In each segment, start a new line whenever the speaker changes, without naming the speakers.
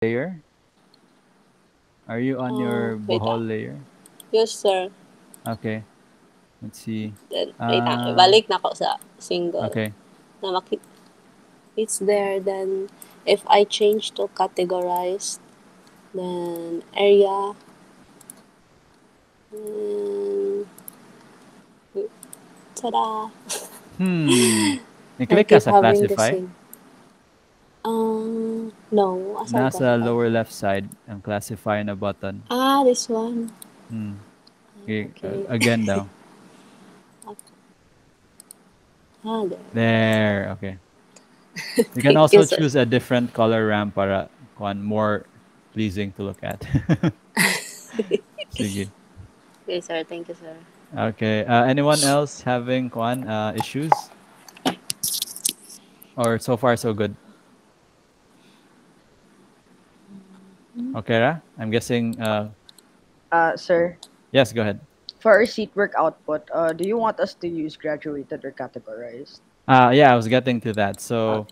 layer? Are you on your
Wait
Bohol
ah.
layer?
Yes, sir.
Okay, let's see.
Then, wait ah.
Uh,
Ibalik na ako sa single.
okay.
Na it's there. Then, if I change to categorize, then area, then, ta-da!
Hmm.
I
I-click ka
keep
sa
having the
classify.
same. No. Aside
Nasa
classify.
lower left side, ang classify na button.
Ah, this one.
Hmm. Okay,
Okay.
again daw.
There.
There. Okay. You can
Thank you,
also
sir.
choose a different color ramp para kuan more pleasing to look at. Sige.
Okay, sir. Thank you, sir.
Okay. Anyone else having kuan issues? Or so far so good? Okay, Ra? I'm guessing
Sir,
yes, go ahead.
for our seat work output, do you want us to use graduated or categorized?
Yeah, I was getting to that.
Uh,
So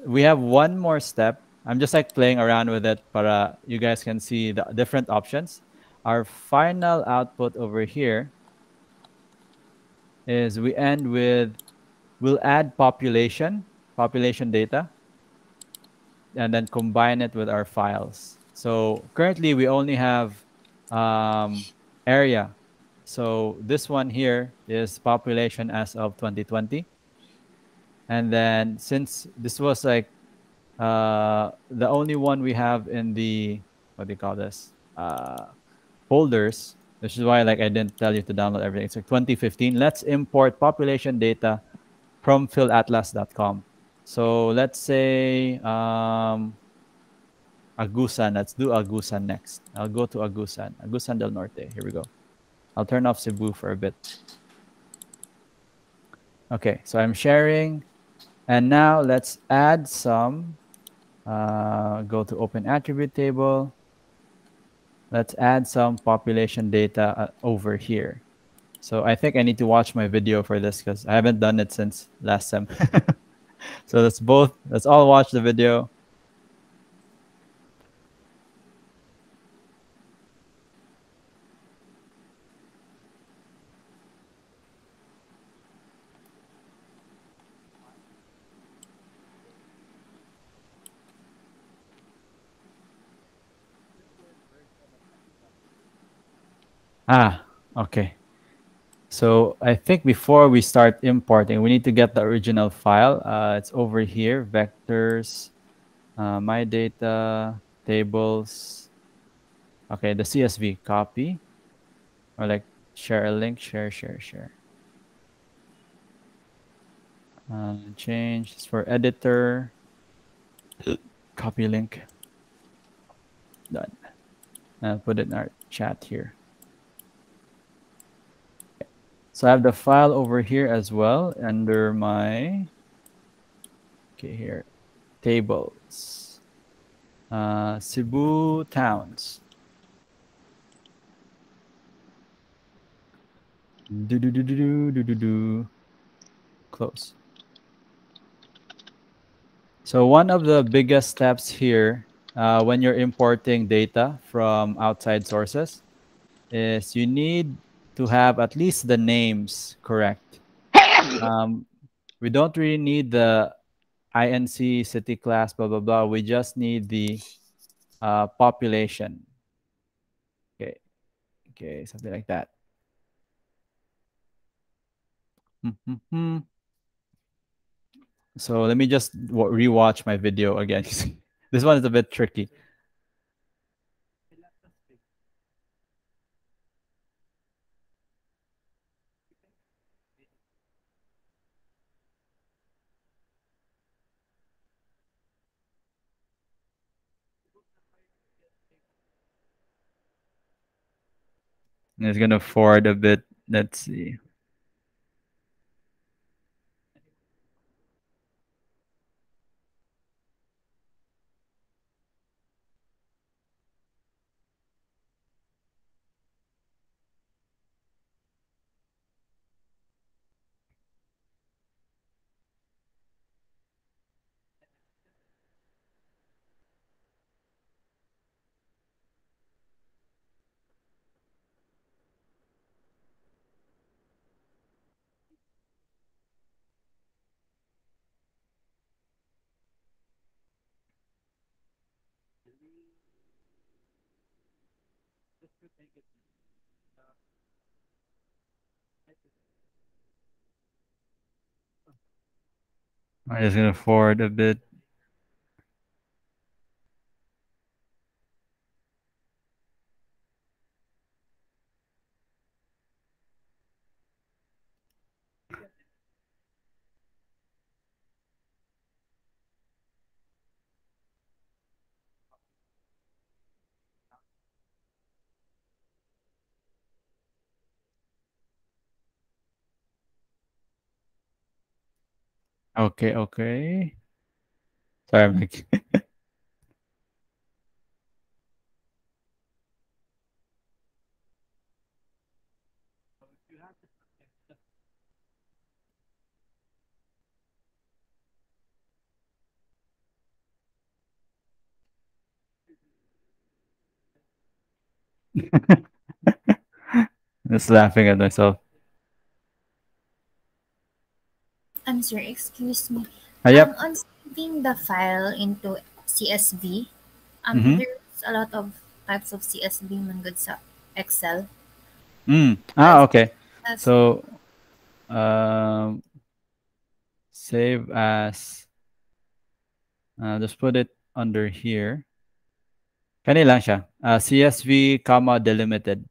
we have one more step. I'm just like playing around with it para you guys can see the different options. Our final output over here is we end with we'll add population data, and then combine it with our files. So currently we only have area. So this one here is population as of 2020. And then since this was like the only one we have in the, what do you call this, folders, which is why like I didn't tell you to download everything. It's like 2015. Let's import population data from philatlas.com. So let's say Agusan. Let's do Agusan next. I'll go to Agusan. Agusan del Norte. Here we go. I'll turn off Cebu for a bit. Okay, so I'm sharing. And now let's add some. Go to open attribute table. Let's add some population data over here. So I think I need to watch my video for this because I haven't done it since last sem. So let's all watch the video. Okay. So I think before we start importing, we need to get the original file. It's over here, vectors, my data, tables. Okay, the CSV, copy, or like share a link, share. Change this for editor, copy link, done. I'll put it in our chat here. So I have the file over here as well under my, okay, here, tables, Cebu towns. Close. So one of the biggest steps here when you're importing data from outside sources is you need to have at least the names correct. Um, we don't really need the INC, city class, blah, blah, blah. We just need the population. Okay, okay, something like that. So let me just rewatch my video again. This one is a bit tricky. It's gonna forward a bit. Let's see. I'm just gonna forward a bit. Okay, okay. Sorry, I'm like just laughing at myself.
I'm sorry, excuse me.
Yep.
On saving the file into CSV,
Mm-hmm.
there's a lot of types of CSV man good sa Excel. As
Okay.
as
So, um, save as. Just put it under here. Kani lang siya. CSV, comma, delimited.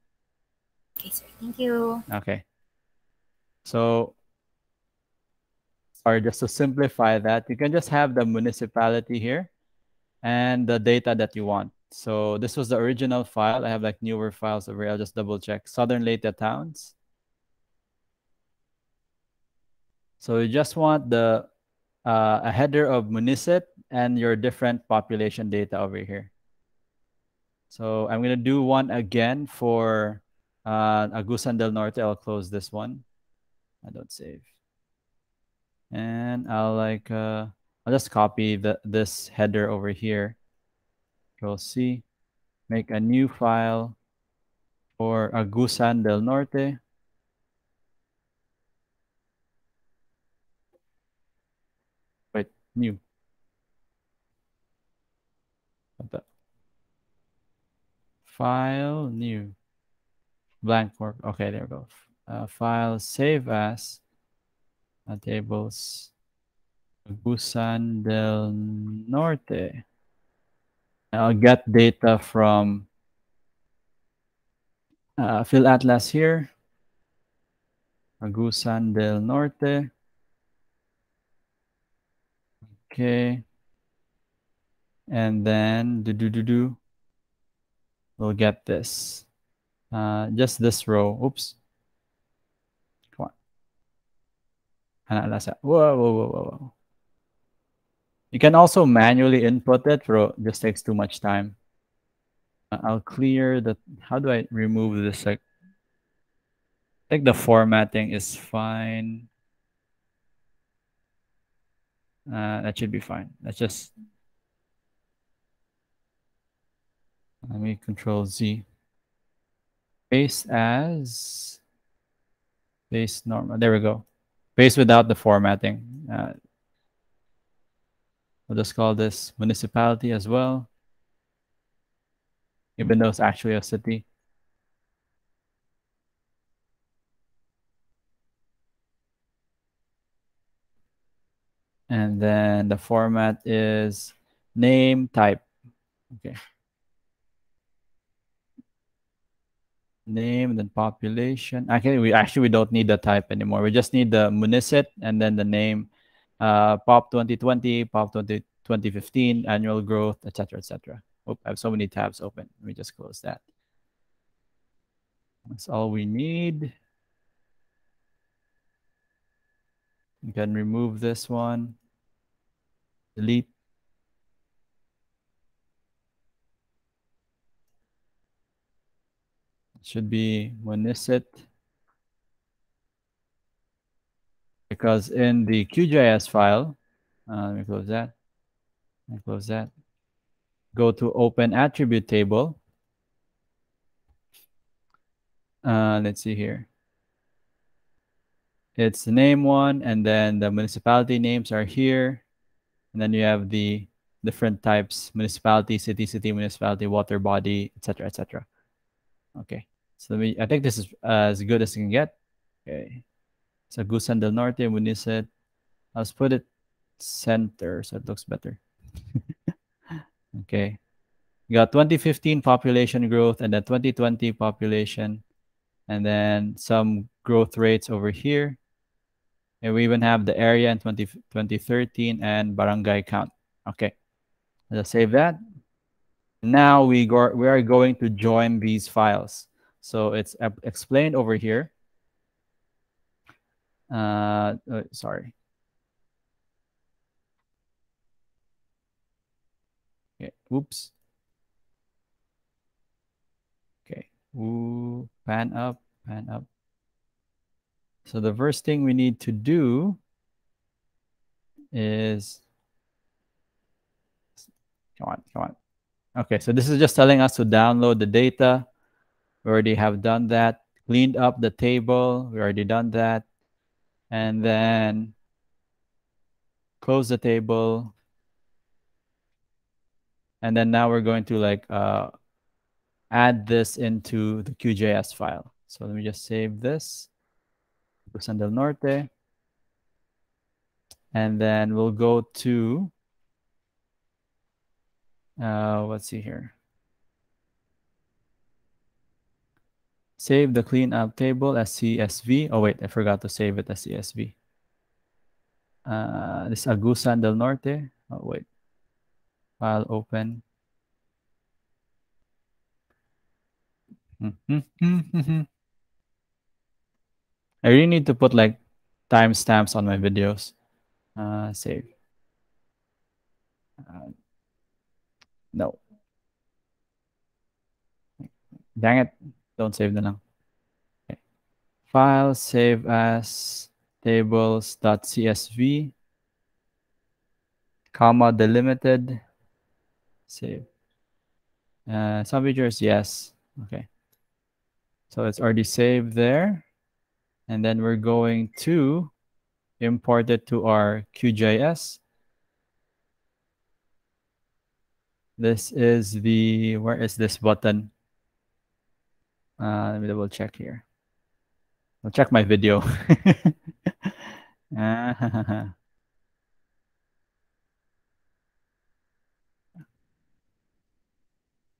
okay, sir. Thank you.
Okay. So, sorry, just to simplify that, you can just have the municipality here and the data that you want. So this was the original file. I have like newer files over here. I'll just double check. Southern Leyte towns. So you just want the a header of municip and your different population data over here. So I'm gonna do one again for Agusan del Norte. I'll close this one. I don't save. And I'll just copy this header over here. Control C, make a new file for Agusan del Norte. Wait, new. What the? File, new. Blank work. Okay, there we go. File, save as tables. Agusan del Norte. I'll get data from Fill Atlas here. Agusan del Norte. Okay. And then we'll get this. Just this row. Oops. Come on. Whoa, whoa, whoa, whoa, whoa. You can also manually input it, but it just takes too much time. I'll clear the. How do I remove this? Like, I think the formatting is fine. That should be fine. Let's just let me Control Z. Paste as paste normal. There we go. Paste without the formatting. We'll just call this municipality as well, even though it's actually a city. And then the format is name type. Okay. Name, then population. Actually, we don't need the type anymore. We just need the municip and then the name, pop 2020, pop 2015, annual growth, etc., etc. Oh, I have so many tabs open. Let me just close that. That's all we need. You can remove this one. Delete. It should be municip. Because in the QGIS file, let me close that. Let me close that. Go to open attribute table. Let's see here. It's the name one, and then the municipality names are here. And then you have the different types: municipality, city, municipality, water body, etc., etc. Okay, so I think this is as good as you can get. Okay, so Agusan del Norte, Municit. Let's put it center so it looks better. Okay, you got 2015 population growth and then 2020 population, and then some growth rates over here. And we even have the area in 2013 and barangay count. Okay, let's save that. Now we are going to join these files. So it's explained over here. Sorry. Okay. Oops. Okay. Ooh, pan up, pan up. So the first thing we need to do is, come on, come on. Okay, so this is just telling us to download the data. We already have done that. Cleaned up the table. We already done that. And then close the table. And then now we're going to like add this into the QJS file. So let me just save this. San del Norte. And then we'll go to, let's see here. Save the cleanup table as CSV. Oh, wait, I forgot to save it as CSV. This Agusan del Norte. Oh, wait. File open. I really need to put like timestamps on my videos. Save. No. Dang it. Don't save the lang. Okay. File, save as tables.csv, comma, delimited. Save. Some features, yes. Okay. So it's already saved there. And then we're going to import it to our QJS. This is the, where is this button? Let me double check here. I'll check my video.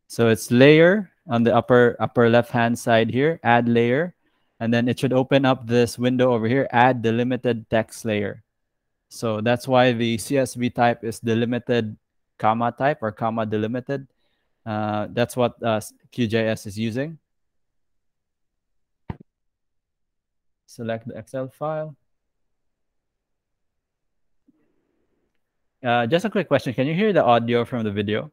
So it's layer on the upper left hand side here, add layer, and then it should open up this window over here, add delimited text layer. So that's why the CSV type is delimited comma type or comma delimited. That's what QJS is using. Select the Excel file. Just a quick question. Can you hear the audio from the video?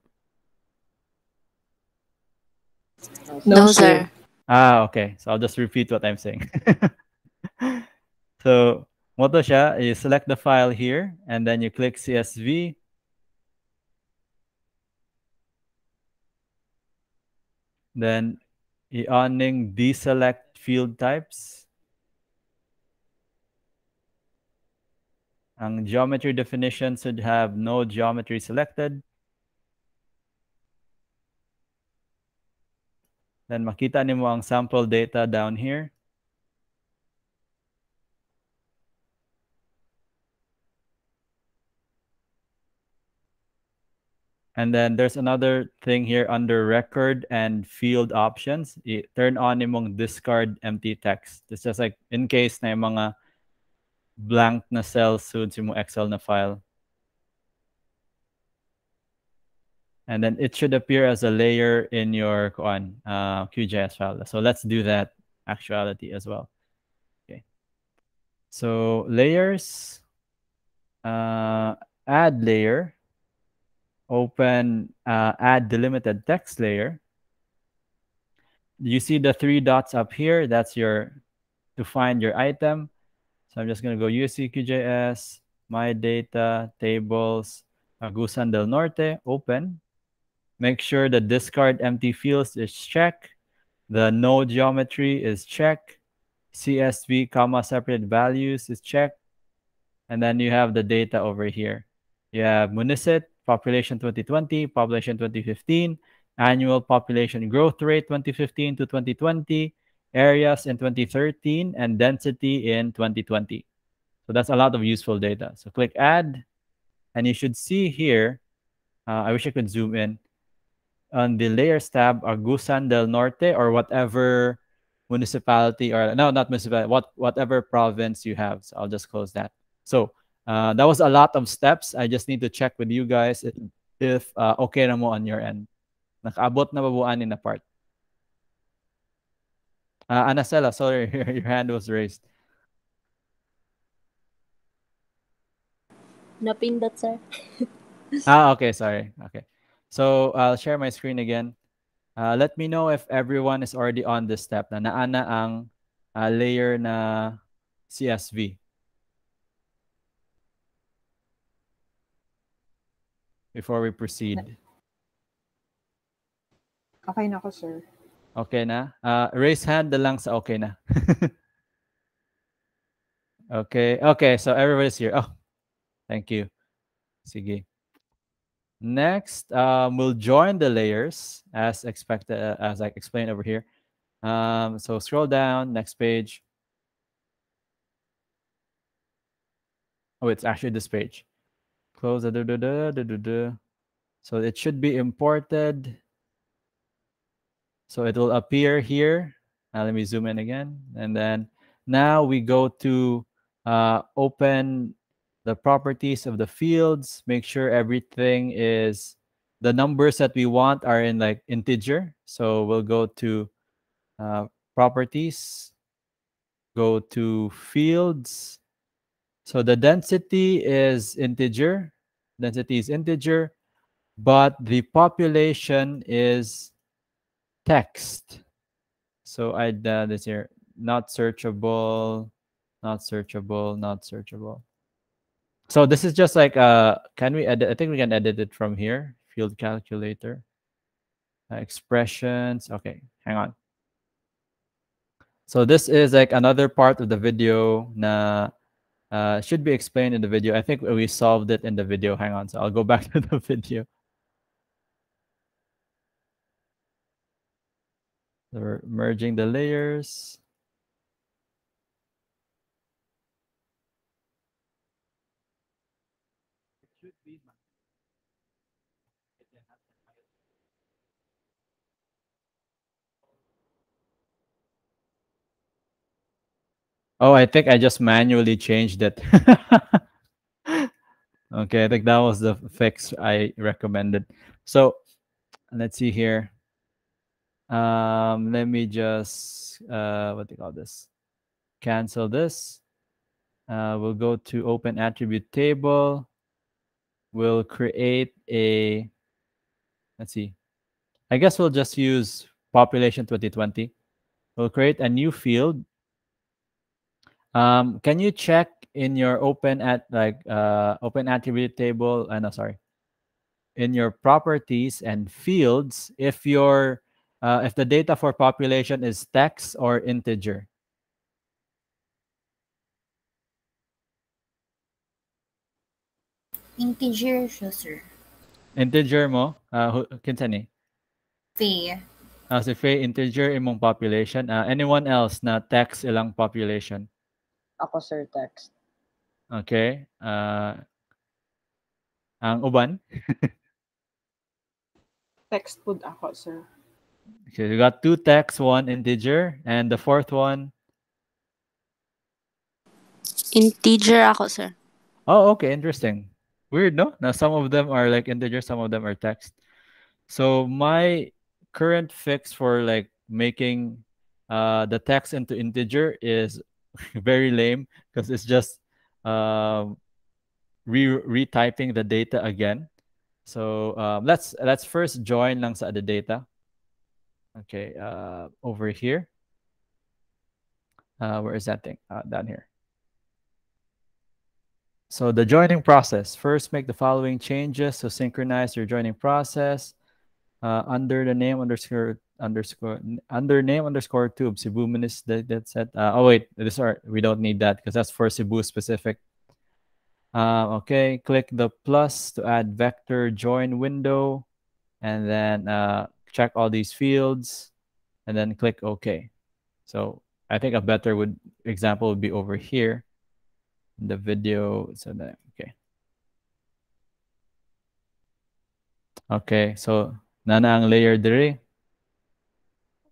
No, sir.
Okay. So I'll just repeat what I'm saying. So, moto siya, you select the file here, and then you click CSV. Then, i-oning deselect field types. Ang geometry definition should have no geometry selected. Then makita nimo ang sample data down here. And then there's another thing here under record and field options. Turn on nimong discard empty text. It's just like in case na yung mga blank na cells sud sa Excel na file. And then it should appear as a layer in your QJS file. So let's do that actuality as well. Okay. So layers, add layer, open, add delimited text layer. You see the 3 dots up here? That's your, to find your item. So I'm just going to go UC QJS, my data, tables, Agusan del Norte, open. Make sure the discard empty fields is checked. The no geometry is checked. CSV, comma, separated values is checked. And then you have the data over here. You have Municit, population 2020, population 2015, annual population growth rate 2015 to 2020, areas in 2013, and density in 2020. So that's a lot of useful data. So click add, and you should see here, I wish I could zoom in, on the layers tab, Agusan del Norte, or whatever municipality, or no, not municipality, whatever province you have. So I'll just close that. So that was a lot of steps. I just need to check with you guys if okay na mo on your end. Nakaabot na babuan in the part. Anacela, sorry, your hand was raised.
Napindot, sir.
Okay, sorry. Okay. So I'll share my screen again. Let me know if everyone is already on this step na naana ang layer na CSV. Before we proceed.
Okay na ako, sir.
Okay na? Raise hand na lang sa okay na. Okay. Okay, so everybody's here. Oh, thank you. Sige. Next, we'll join the layers as expected, as I explained over here. So scroll down, next page. Oh, it's actually this page. Close the So it should be imported. So it will appear here. Let me zoom in again. And then now we go to open the properties of the fields. Make sure everything is, the numbers that we want are in like integer. So we'll go to properties, go to fields. So the density is integer. Density is integer, but the population is text. So I'd this here, not searchable, not searchable, not searchable. So this is just like can we edit? I think we can edit it from here. Field calculator, expressions. Okay, hang on. So this is like another part of the video na should be explained in the video. I think we solved it in the video. Hang on. So I'll go back to the video. So we're merging the layers. Oh, I think I just manually changed it. Okay, I think that was the fix I recommended. So let's see here. Let me just what do you call this? Cancel this. We'll go to open attribute table. We'll create a, let's see. I guess we'll just use population 2020. We'll create a new field. Can you check in your open attribute table? No, sorry. In your properties and fields, if the data for population is text or integer.
Integer siya, sir.
Integer mo? Kinsa ni?
Faye.
Si Faye, integer imong population. Anyone else na text ilang population?
Ako, sir, text.
Okay. Ang uban?
Text pud ako, sir.
Okay, we got 2 text, 1 integer, and the fourth one?
Integer ako, sir.
Oh, okay, interesting. Weird, no? Now some of them are like integer, some of them are text. So my current fix for like making the text into integer is very lame because it's just retyping the data again. So let's first join lang sa the data. Okay, over here. Where is that thing? Down here. So the joining process. First, make the following changes to synchronize your joining process. Under the name underscore tube, Cebu Munis that set. Oh wait, we don't need that because that's for Cebu specific. Okay, click the plus to add vector join window, and then check all these fields, and then click OK. So I think a better example would be over here in the video. So that okay. Okay, so nana ang layer dire,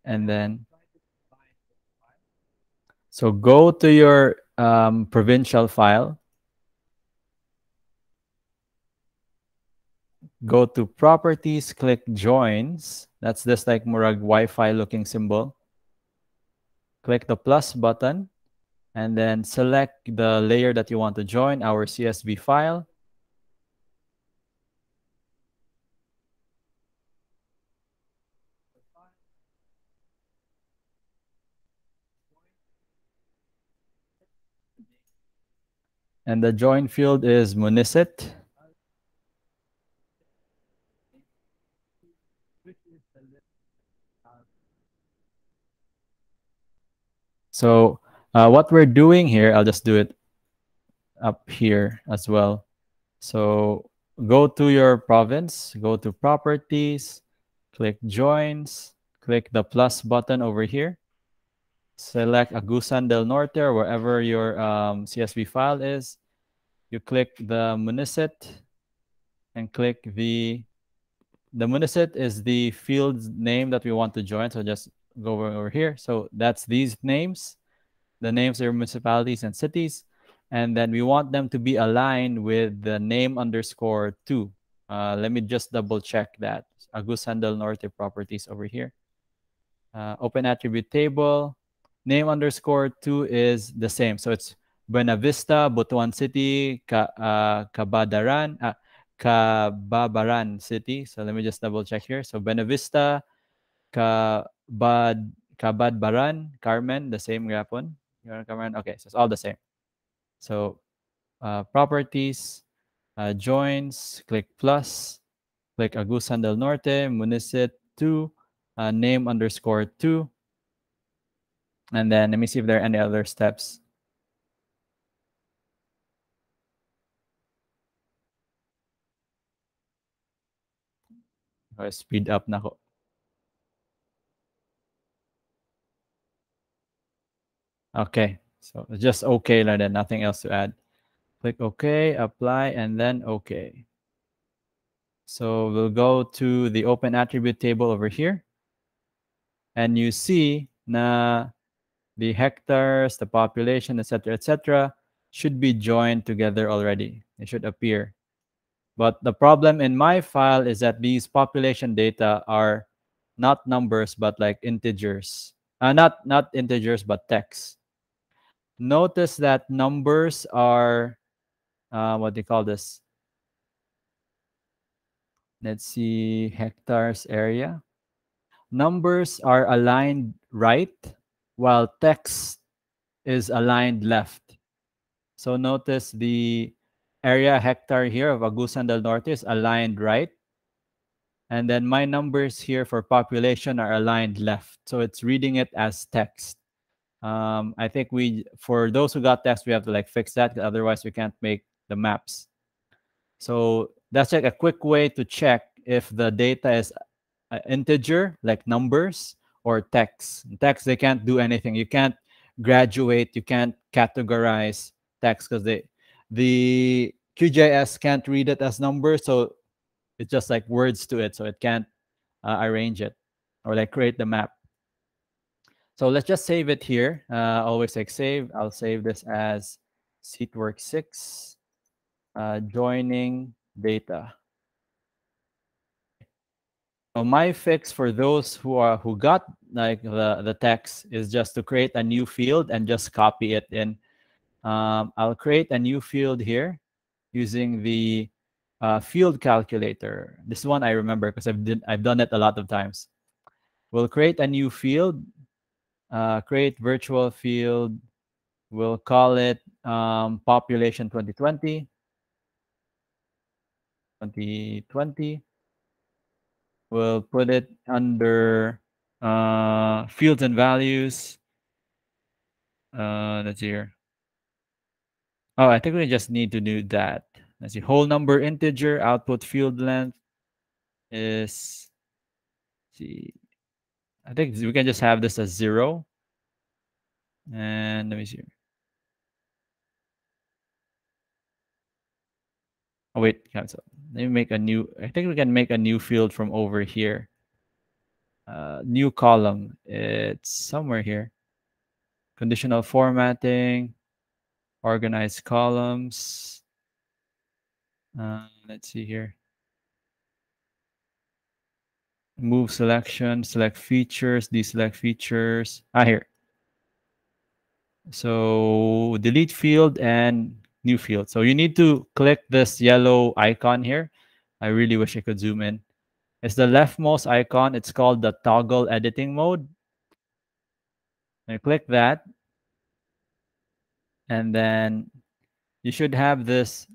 and then so go to your provincial file. Go to properties, click joins. That's this like murag Wi-Fi looking symbol. Click the plus button and then select the layer that you want to join, our CSV file. And the join field is municit. So what we're doing here, I'll just do it up here as well. So go to your province, go to properties, click joins, click the plus button over here. Select Agusan del Norte or wherever your CSV file is. You click the municit and click the municit is the field name that we want to join. So just go over here. So that's these names, the names of your municipalities and cities. And then we want them to be aligned with the name underscore 2. Let me just double check that. Agusan del Norte properties over here. Open attribute table. Name underscore 2 is the same. So it's Buena Vista, Butuan City, Cababaran City. So let me just double check here. So Buena Vista, Cabadbaran, Carmen, the same yapon. Carmen. Okay, so it's all the same. So properties, joins, click plus, click Agusan del Norte, Municit 2, name underscore 2. And then let me see if there are any other steps. Speed up na ko. Okay, so just okay like that, nothing else to add. Click OK, apply, and then OK. So we'll go to the open attribute table over here. And you see na the hectares, the population, etc., should be joined together already. It should appear. But the problem in my file is that these population data are not numbers, but like integers. Not integers, but text. Notice that numbers are, what do you call this? Let's see, hectares area. Numbers are aligned right, while text is aligned left. So notice the area hectare here of Agusan del Norte is aligned right. And then my numbers here for population are aligned left. So it's reading it as text. I think for those who got text, we have to like fix that. Otherwise, we can't make the maps. So that's like a quick way to check if the data is integer, like numbers, or text. Text, they can't do anything. You can't graduate. You can't categorize text because the QGIS can't read it as numbers. So it's just like words to it. So it can't arrange it or like create the map. So let's just save it here. Always like save. I'll save this as SeatWork 6, joining data. So my fix for those who got like the text is just to create a new field and just copy it in. I'll create a new field here using the field calculator. This one I remember because I've done it a lot of times. We'll create a new field, create virtual field. We'll call it population 2020. 2020. We'll put it under fields and values. That's here. Oh, I think we just need to do that. Let's see. Whole number integer output field length is, see, I think we can just have this as 0. And let me see. Oh, wait, cancel. Let me make a new, I think we can make a new field from over here. New column. It's somewhere here. Conditional formatting, organize columns. Let's see here. Move selection, select features, deselect features. Here. So delete field and new field. So you need to click this yellow icon here. I really wish I could zoom in. It's the leftmost icon. It's called the toggle editing mode. And click that. And then you should have this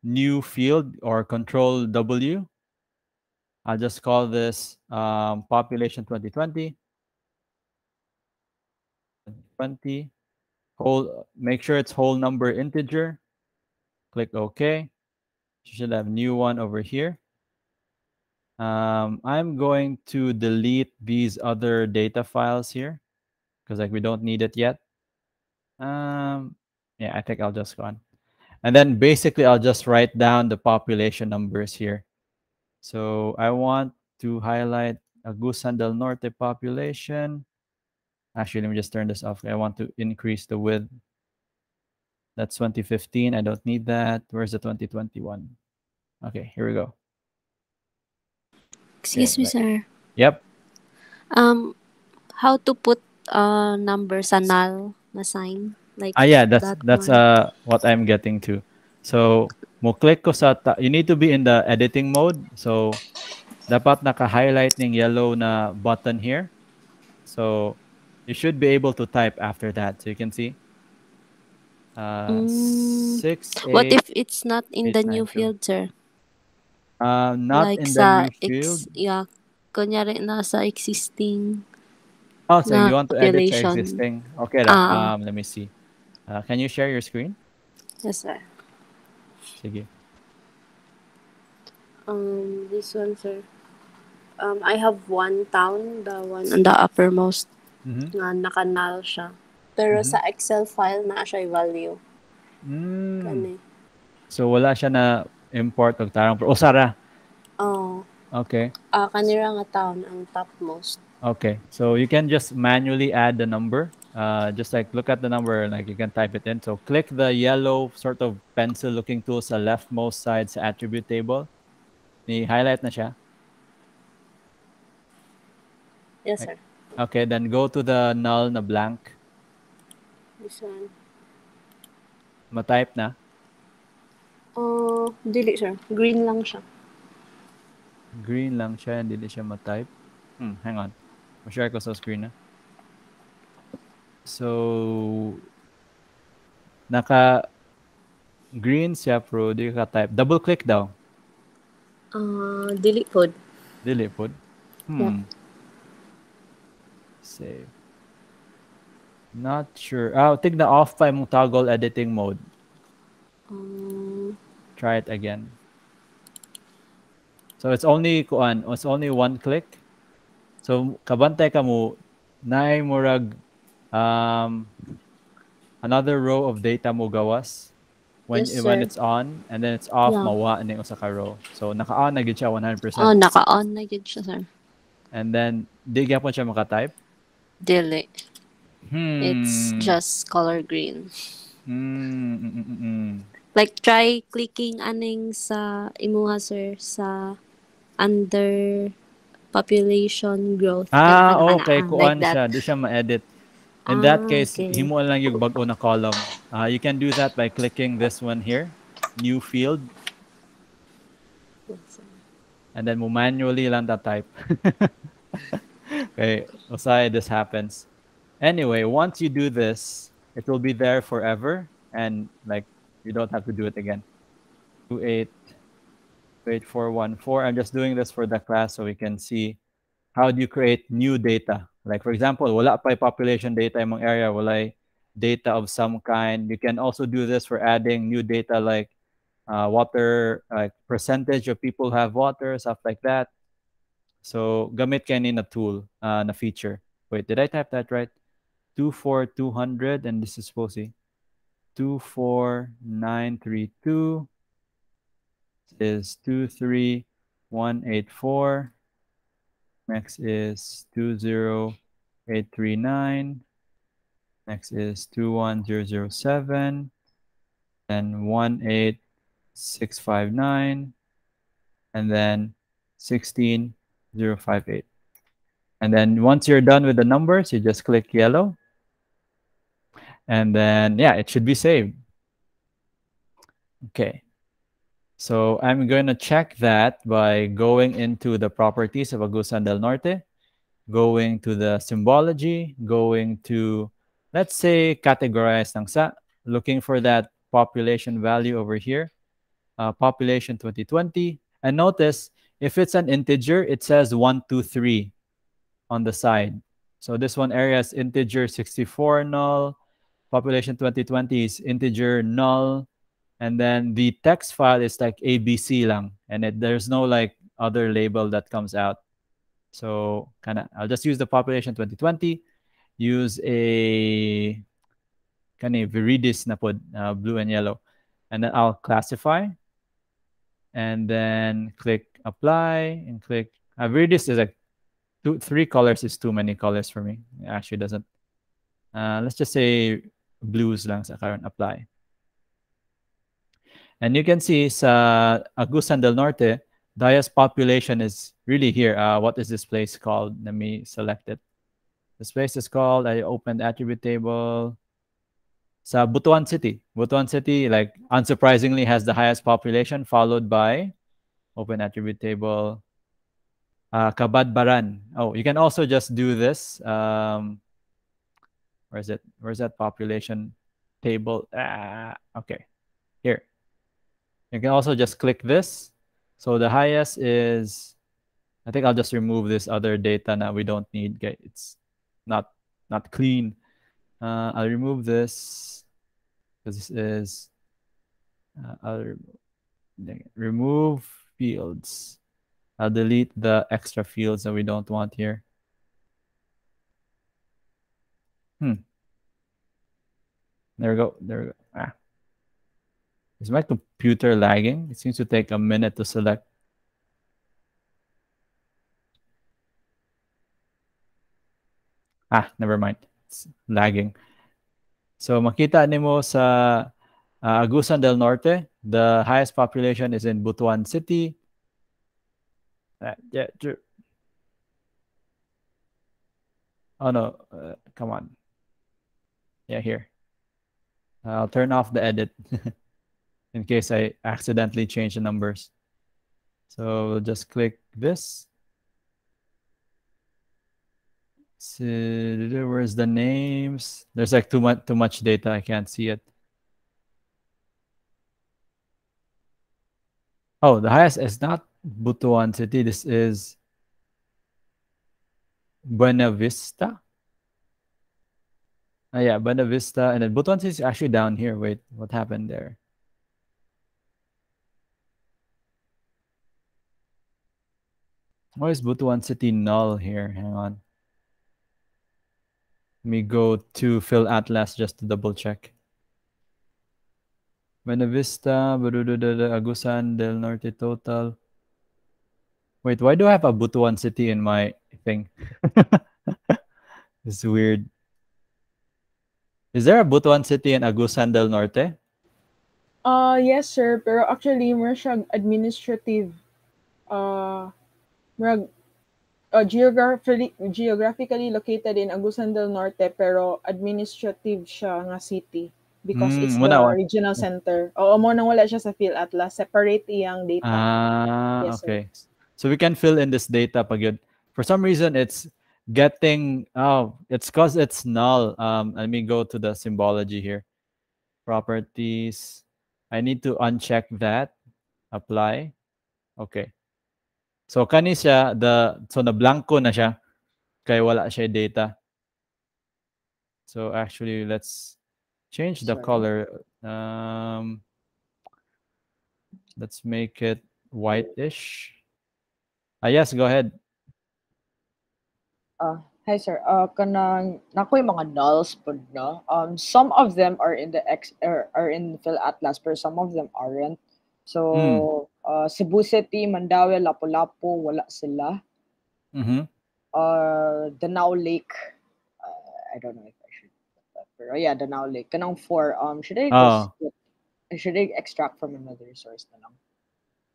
new field or control W. I'll just call this population 2020. 20. Make sure it's whole number integer. Click OK. You should have new one over here. I'm going to delete these other data files here because like we don't need it yet. Yeah, I think I'll just go on. And then basically I'll just write down the population numbers here. So I want to highlight Agusan del Norte population. Actually, let me just turn this off. I want to increase the width. That's 2015. I don't need that. Where's the 2021? Okay, here we go.
Excuse me, sir.
Yep.
How to put number sa null na sign? Like
Yeah,
that
that's
one.
what I'm getting to. So, mo click ko sa you need to be in the editing mode. So, dapat naka-highlight ng yellow na button here. So, you should be able to type after that. So you can see 6,
What
8,
if it's not in
8,
the
9,
new
2.
field, sir?
Not
Like
in the
sa
new field.
yeah, kunyari nasa existing
Oh, so
na
you want to edit sa
population.
existing? Okay lang.
Ah,
Let me see. Can you share your screen?
yes, sir.
Sige.
This one, sir. I have one town, the one on the uppermost, nga naka-null siya. Pero sa Excel file na siya value. Kani.
So wala siya na import og tarang Sara.
Oh.
Okay.
Kanira nga town ang topmost.
Okay. So you can just manually add the number. Just like look at the number, like you can type it in. So click the yellow sort of pencil looking tool sa leftmost side sa attribute table. Ni-highlight na siya.
Yes, sir.
Okay, then go to the null na blank.
This one.
Ma-type na.
Dili, sir. Green lang siya.
Green lang siya, hindi siya ma-type. Hang on. Ma-share ko sa screen na. So, naka green siya pero di ka type. Double click daw.
Dili pod.
Dili pod.
Yeah.
Save. Not sure. Tigna off pa yung toggle editing mode. Try it again. So it's only one click. So kabantay ka mo naay murag another row of data mo gawas when
Yes,
when
sir.
it's on and then it's off
Yeah.
mawa ni usa ka row. So naka-on na gid siya 100%.
Naka-on na gid siya, sir.
And then di gyapon siya maka-type.
Dili. It's just color green. Like try clicking aning sa imuha, sir, sa under population growth.
Okay.
Like
Kuan
that.
siya. Di siya ma-edit. In that case,
Okay.
himo lang yung bago na column. You can do that by clicking this one here, new field. And then mo manually lang type. Okay, usay this happens. Anyway, once you do this, it will be there forever and like you don't have to do it again. 288414. I'm just doing this for the class so we can see how do you create new data. Like for example, wala pa population data imong area, wala data of some kind. You can also do this for adding new data like water, like percentage of people who have water, stuff like that. So gamit kayo ni na tool, na feature. Wait, did I type that right? 24200, and this is supposed to be 24932 is 23184. Next is 20839. Next is 21007. Then 18659. And then 16058. And then once you're done with the numbers, you just click yellow. And then, yeah, it should be saved. Okay. So I'm going to check that by going into the properties of Agusan del Norte, going to the symbology, going to, let's say, categorize ng sa, looking for that population value over here, population 2020. And notice, if it's an integer, it says 123 on the side. So this one area is integer 64 null, population 2020 is integer null, and then the text file is like ABC lang, and there's no like other label that comes out. So I'll just use the population 2020, use a viridis na pod, blue and yellow, and then I'll classify, and then click apply and click. Viridis is like 3 colors is too many colors for me. It actually doesn't. Let's just say blues lang sa current apply. And you can see sa Agusan del Norte, the highest population is really here. What is this place called? Let me select it. This place is called, I opened attribute table. Sa Butuan City. Butuan City, like unsurprisingly, has the highest population, followed by, open attribute table, Kabadbaran. Oh, you can also just do this. Where is it? Where's that population table? Okay, here. You can also just click this. So the highest is, I think I'll just remove this other data that we don't need. It's not clean. I'll remove this because this is, I'll remove fields. I'll delete the extra fields that we don't want here. There we go. There we go. Is my computer lagging? It seems to take a minute to select. Never mind. It's lagging. So makita nimo sa Agusan del Norte, the highest population is in Butuan City. Yeah, true. Oh no, come on. Yeah, here. I'll turn off the edit in case I accidentally change the numbers. So we'll just click this. So where's the names? There's like too much data. I can't see it. Oh, the highest is not Butuan City. This is Buena Vista. Yeah, Buena Vista. And then Butuan City is actually down here. Wait, what happened there? Why is Butuan City null here? Hang on. Let me go to Fill Atlas just to double check. Buena Vista, Agusan del Norte total. Wait, why do I have a Butuan City in my thing? It's weird. Is there a Butuan City in Agusan del Norte?
Yes, sir. Pero actually, more siyang administrative. Geographically located in Agusan del Norte, pero administrative siya nga city. Because it's the regional center. Oo, mo nang wala siya sa Fill Atlas. Separate iyang data.
Yes, okay. Sir. So we can fill in this data pag yun. For some reason, it's getting, it's because it's null. Let me go to the symbology here. Properties. I need to uncheck that. Apply. Okay. So kani siya, so na blanco na siya. Kaya wala siya data. So actually, let's Change the
Sorry.
color. Let's make it whitish. Yes, go ahead.
Hi sir. Kanang nako yung mga nulls pod no. Some of them are in the X are in Phil Atlas, but some of them aren't. So, Cebu City, Mandaue, Lapu-Lapu, wala sila.
Mm-hmm.
Danao Lake. I don't know if I should put that. Pero yeah, Danao Lake. Kanang four. Should I just
Oh,
should I extract from another source na lang?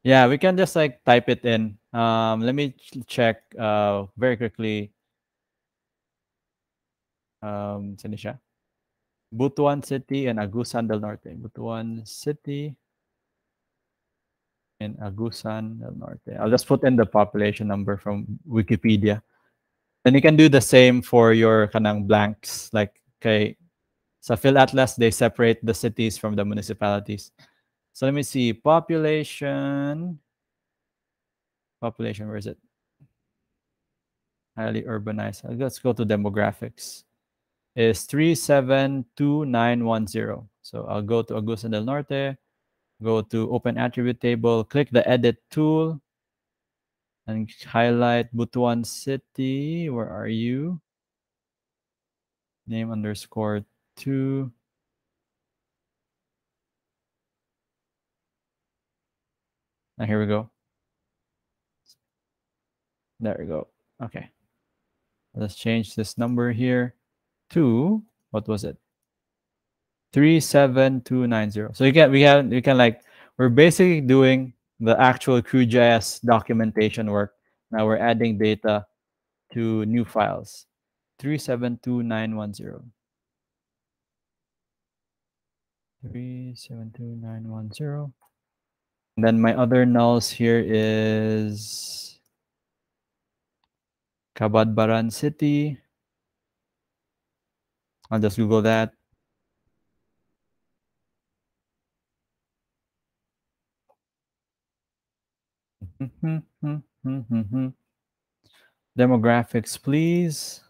yeah, we can just like type it in. Let me check very quickly. Saan siya? Butuan City and Agusan del Norte. Butuan City and Agusan del Norte. I'll just put in the population number from Wikipedia. And you can do the same for your kanang blanks. Like, okay, sa Phil Atlas, they separate the cities from the municipalities. So let me see. Population, where is it? Highly urbanized. Let's go to demographics. Is 372910. So I'll go to Agusan del Norte, go to open attribute table, click the edit tool, and highlight Butuan City. Where are you? Name underscore 2. Now here we go. There we go. Okay. Let's change this number here to, what was it? 37290. So we can like, we're basically doing the actual CrewJS documentation work. Now we're adding data to new files. 372910. 372910. And then my other nulls here is Cabadbaran City. I'll just Google that. Demographics, please.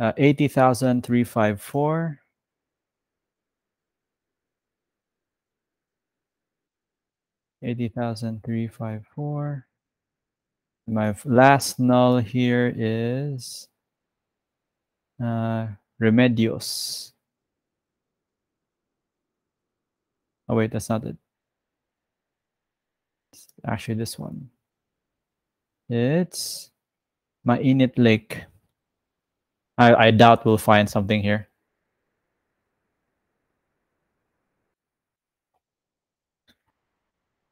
80,354. 80,354. My last null here is Remedios. Oh wait, that's not it. It's actually this one. It's Mainit Lake. I doubt we'll find something here.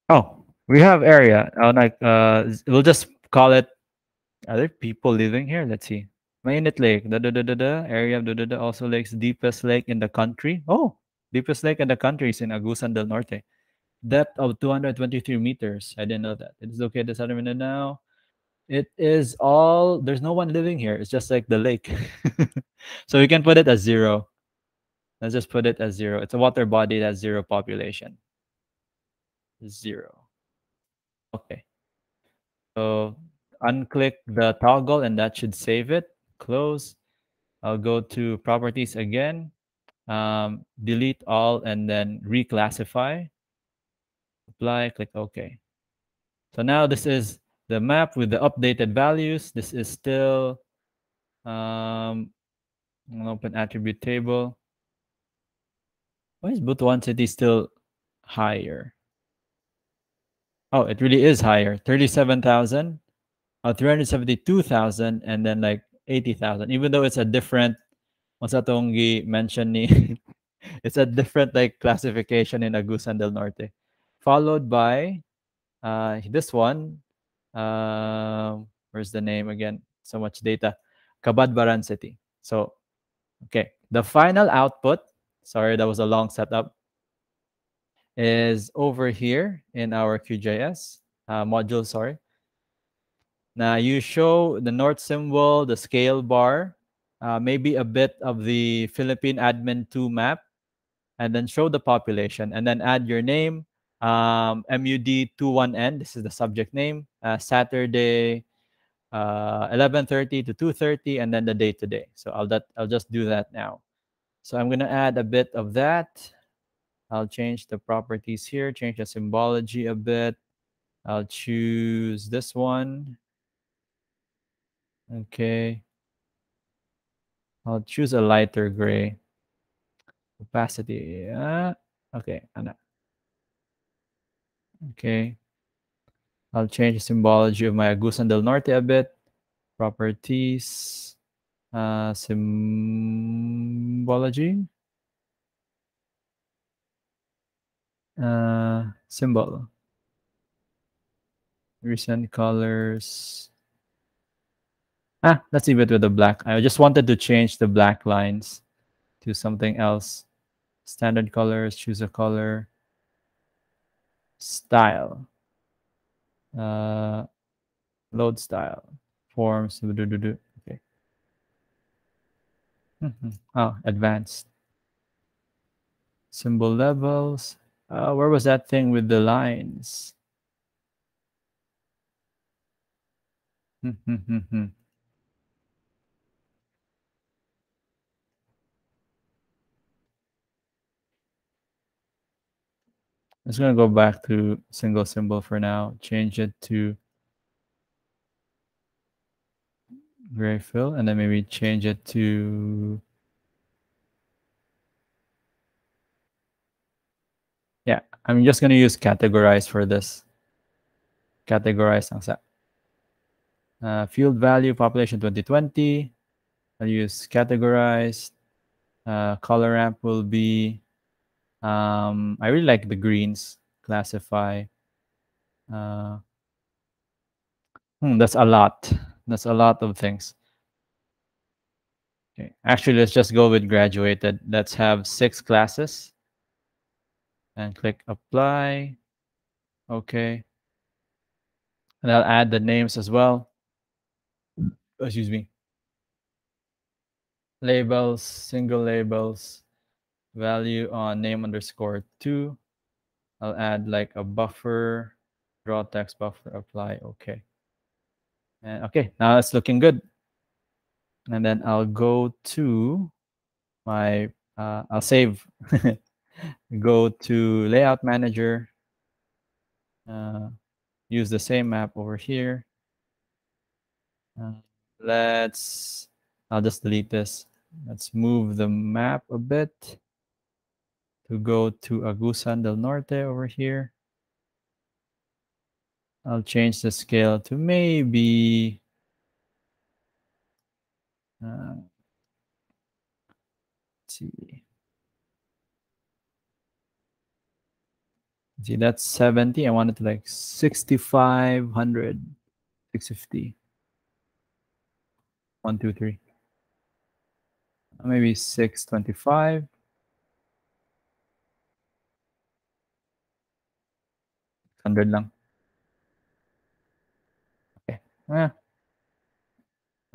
Oh, we have area. We'll just call it. Are there people living here? Let's see. Mainit Lake. Area of also lakes deepest lake in the country. Oh, deepest lake in the country is in Agusan del Norte. Depth of 223 meters. I didn't know that. It is okay to settle now. It is all, there's no one living here. It's just like the lake. So we can put it as 0. Let's just put it as 0. It's a water body that has 0 population. 0. Okay. So unclick the toggle and that should save it. Close. I'll go to properties again. Delete all and then reclassify. Apply, click OK. So now this is the map with the updated values. This is still an open attribute table. Why is Butuan City still higher? Oh, it really is higher. 37,000, 372,000, and then like 80,000. Even though it's a different, once atong mention ni, it's a different like classification in Agusan del Norte. Followed by this one. Where's the name again? So much data. Cabadbaran City. So, okay. The final output, sorry, that was a long setup, is over here in our QGIS module, sorry. Now you show the north symbol, the scale bar, maybe a bit of the Philippine Admin 2 map, and then show the population, and then add your name, MUD21N, this is the subject name, Saturday, 11:30 to 2:30, and then the day today. So I'll just do that now. So I'm going to add a bit of that. I'll change the properties here, change the symbology a bit. I'll choose this one. Okay. I'll choose a lighter gray. Opacity. Okay. Okay. I'll change the symbology of my Agusan del Norte a bit. Properties. Symbology. Symbol. Recent colors. Let's leave it with the black. I just wanted to change the black lines to something else. Standard colors, choose a color. Style. Load style. Forms. Okay. Oh, advanced. Symbol levels. Where was that thing with the lines? I'm just going to go back to single symbol for now. Change it to gray fill, and then maybe change it to... Yeah, I'm just going to use categorize for this. Categorize ang sa. Field value, population 2020. I'll use categorize. Color ramp will be... I really like the greens. Classify. That's a lot. That's a lot of things. Okay. Actually, let's just go with graduated. Let's have 6 classes. And click apply. Okay. And I'll add the names as well. Excuse me. Labels, single labels, value on name underscore 2. I'll add like a buffer, draw text buffer, apply. Okay. And okay, now it's looking good. And then I'll go to my, I'll save. Go to layout manager. Use the same map over here. I'll just delete this. Let's move the map a bit to go to Agusan del Norte over here. I'll change the scale to maybe let's see. See, that's 70. I want it to like 6,500, 650. 1, 2, 3. Maybe 625. 100 lang. Okay. I'll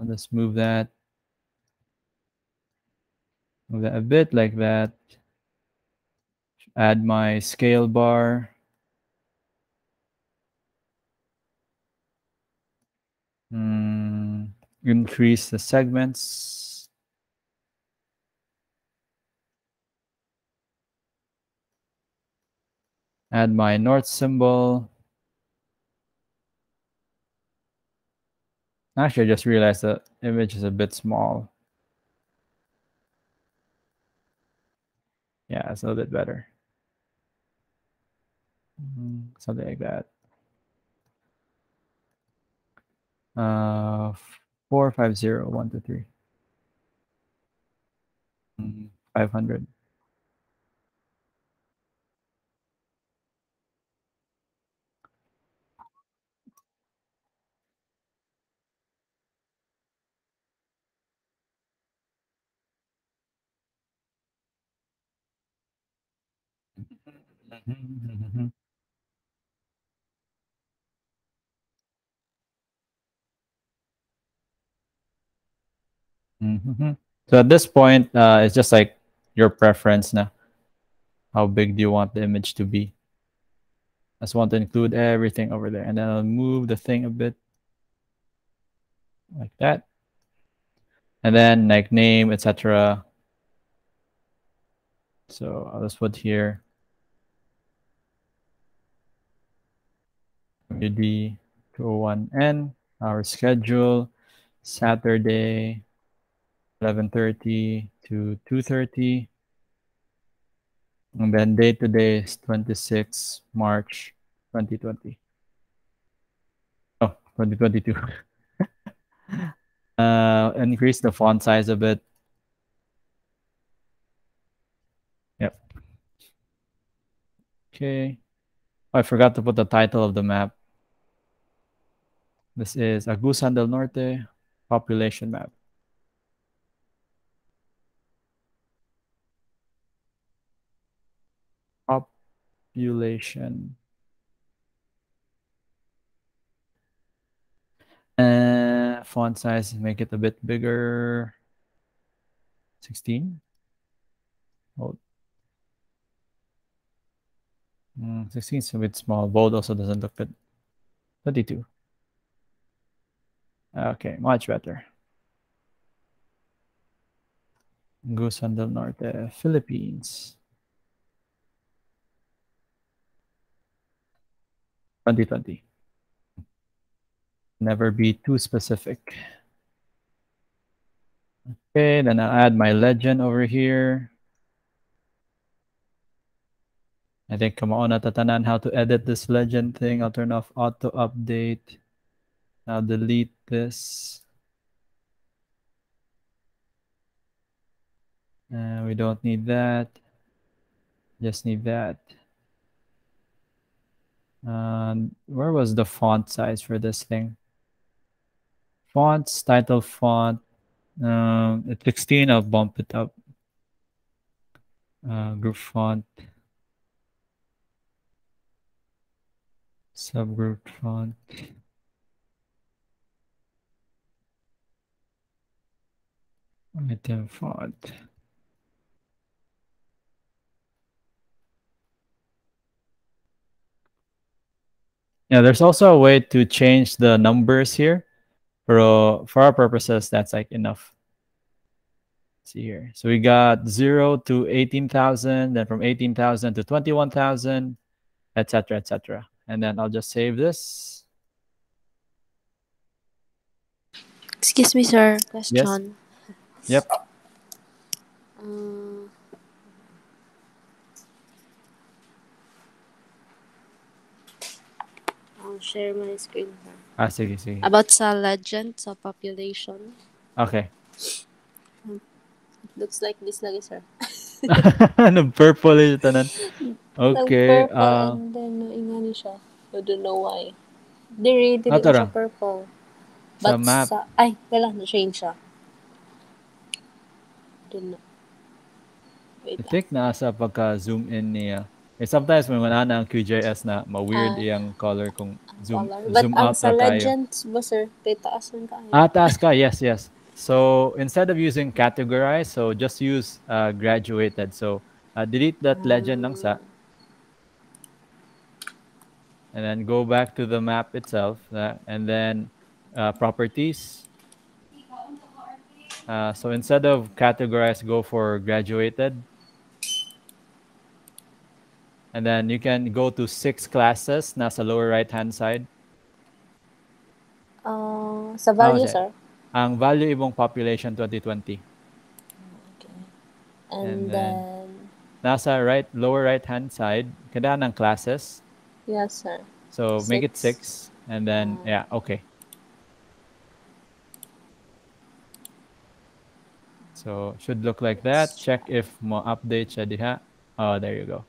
just move that. Move that a bit like that. Add my scale bar. Increase the segments. Add my north symbol. Actually, I just realized the image is a bit small. Yeah, it's a little bit better. Something like that. 450, 1, 2, 3. 500. So at this point, it's just like your preference now. How big do you want the image to be? I just want to include everything over there. And then I'll move the thing a bit like that. And then like name, etc. So I'll just put here WD 201N, our schedule, Saturday, 11:30 to 2:30. And then day to day is 26 March 2020. Oh, 2022. Increase the font size a bit. Yep. Okay. Oh, I forgot to put the title of the map. This is Agusan del Norte population map. Population. Font size, make it a bit bigger. 16. Oh. 16 is a bit small. Bold also doesn't look good. 22. Okay, much better. Agusan del Norte, Philippines. 2020. Never be too specific. Okay, then I'll add my legend over here. I think kamaon natatanan how to edit this legend thing. I'll turn off auto update. I'll delete this. We don't need that. Just need that. Where was the font size for this thing? Fonts, title font. It's 16. I'll bump it up. Group font. Subgroup font. Item font. Yeah, there's also a way to change the numbers here. But for our purposes, that's like enough. Let's see here. So we got 0 to 18,000, then from 18,000 to 21,000, etc., etc. And then I'll just save this.
Excuse me, sir. Question.
Yes. Yep.
I'll share my screen, sir.
Sige, sige.
About sa legend, sa population.
Okay.
It looks like this lagi, sir.
Nag-purple yung tanan. Okay.
Nag-purple and then ingani siya. I don't know why. Dili na siya purple.
But sa map.
Ay, wala. Na-change siya. Don't know.
Wait I think nasa pagka-zoom in niya. Sometimes when wala na ang QGIS na ma-weird iyang color kung zoom out
sa
na tayo.
legends ba, sir? Kay taas man kayo.
Taas ka. Yes, yes. So instead of using categorize, so just use graduated. So delete that legend lang sa. And then go back to the map itself. And then properties. So instead of categorize, go for graduated. And then you can go to 6 classes nasa lower right-hand side.
Sa value, sir?
Ang value ibong population 2020.
Okay. And then
nasa lower right-hand side, kada ng classes.
Yes, sir.
So make it 6. And then, yeah, okay. So should look like that. Check if mo update siya diha. Oh, there you go.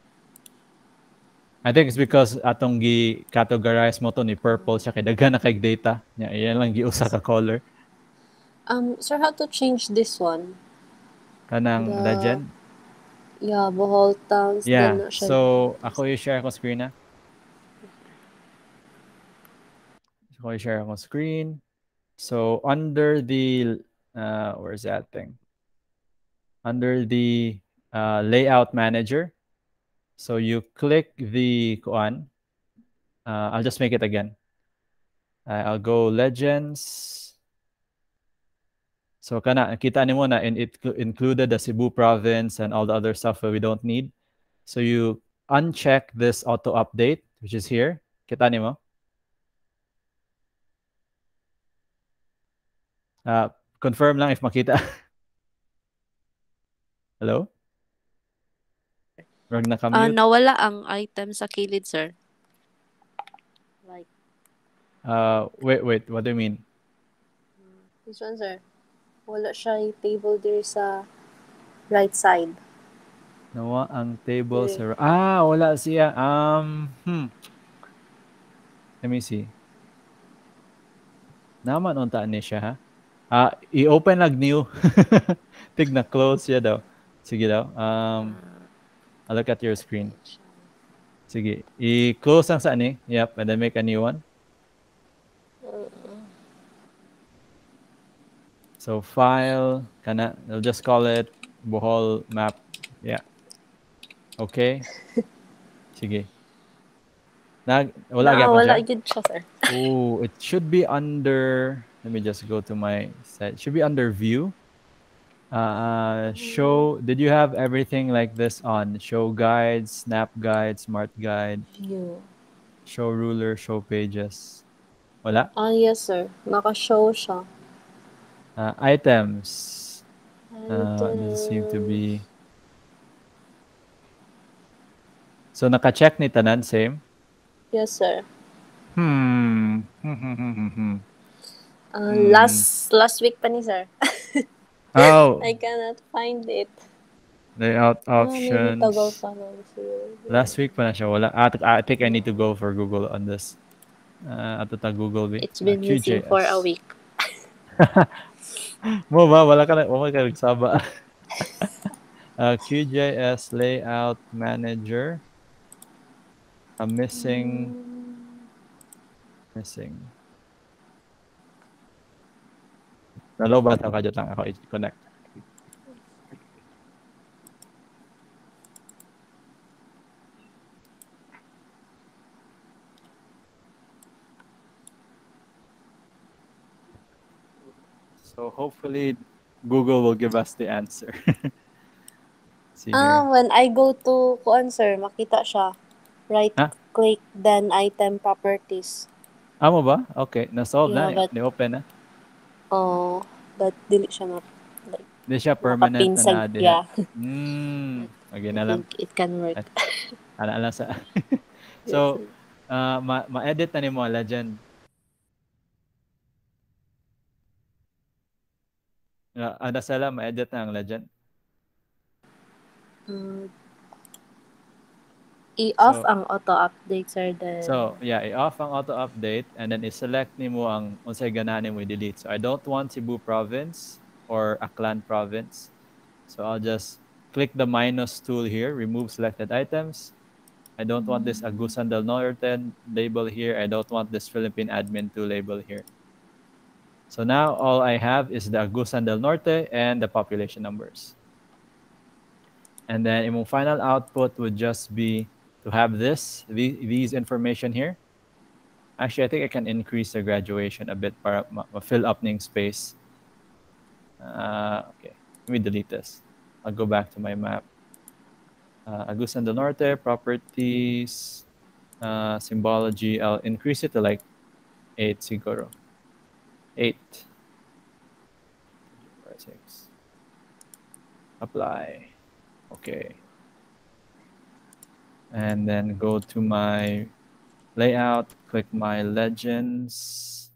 I think it's because atong gi-categorize mo to ni purple siya kay daghan na kay data. Yan lang giusa ka color.
Sir, how to change this one?
Kanang legend?
Yeah, Bohol Towns.
Yeah. So ako i-share ko screen na. Ako i-share ko screen. So under the where's that thing? Under the layout manager. So you click the kuan. I'll just make it again. I'll go legends. So kana kita nimo na, and it included the Cebu province and all the other stuff that we don't need. So you uncheck this auto update, which is here. Kita nimo. Confirm lang if makita. Hello? Wag naka-mute.
Nawala ang item sa kilid, sir. Like,
Wait, what do you mean?
this one, sir. Wala siya table there sa right side.
Nawa ang table
Dire.
sa... wala siya. Let me see. Naman unta ni siya, ha? I-open lag new. Tig na close siya daw. Sige daw. I'll look at your screen. Sige. I-close lang sa ani. Yep, and then make a new one. So file, kana, I'll just call it Bohol map. Yeah. Okay. Sige. Wala
Wala yun siya, sir.
Oh, it should be under, let me just go to my site. It should be under view. Show, did you have everything like this on? Show guide, snap guide, smart guide,
View.
show ruler, show pages. Wala?
Yes, sir. Naka-show siya.
Items. Doesn't seem to be. So naka-check ni tanan, same?
Yes, sir.
Hmm.
Last week pa ni, sir.
Oh.
I cannot find it.
Layout
Maybe toggle
options.
pa lang, sir.
Last week pa na siya. Wala. I think I need to go for Google on this. Ato ta Google.
It's been missing for a week.
Mo ba? Wala ka nagsaba. QJS Layout Manager. Missing. Nalobat ang kadyo lang ako i-connect. So hopefully Google will give us the answer. See here.
When I go to sir, makita siya. Right click, then item properties.
Mo ba? Okay, na-solve
Yeah,
na. Ni-open na.
But dili siya like,
di siya permanent na
yeah.
Okay na lang.
I think it can work.
Ala sa. So, ma-edit na ni mo legend. Sala, ma-edit na ang legend.
I-off ang auto-update, sir.
So, yeah, i-off ang auto-update and then i-select ni mo ang unsay ganahan mo i-delete. So, I don't want Cebu province or Aklan province. So, I'll just click the minus tool here, remove selected items. I don't want this Agusan del Norte label here. I don't want this Philippine admin 2 label here. So now all I have is the Agusan del Norte and the population numbers. And then yung final output would just be to have these information here. Actually, I think I can increase the graduation a bit para fill up ng space. Okay, let me delete this. I'll go back to my map. Agusan del Norte, properties, symbology. I'll increase it to like 8 siguro. 8. 6. Apply. Okay. And then go to my layout, click my legends,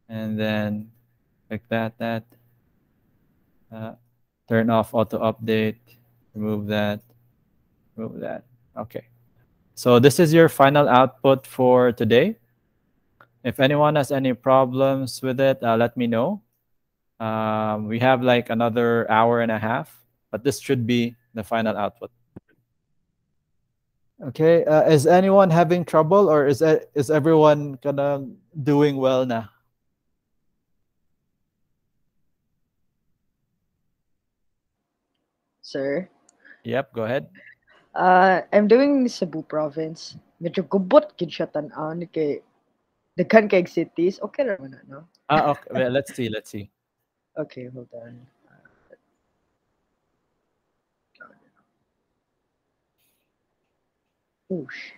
and then click that. Turn off auto update, remove that. Okay. So this is your final output for today. If anyone has any problems with it, let me know. We have like another hour and a half, but this should be the final output. Okay, is anyone having trouble, or is everyone kind of doing well now?
Sir?
Yep, go ahead.
I'm doing Cebu province. Medyo gubot gid siya tan-aw kay daghan kay cities. Okay ra man no?
Okay. Well, let's see.
Okay, hold on. Oosh.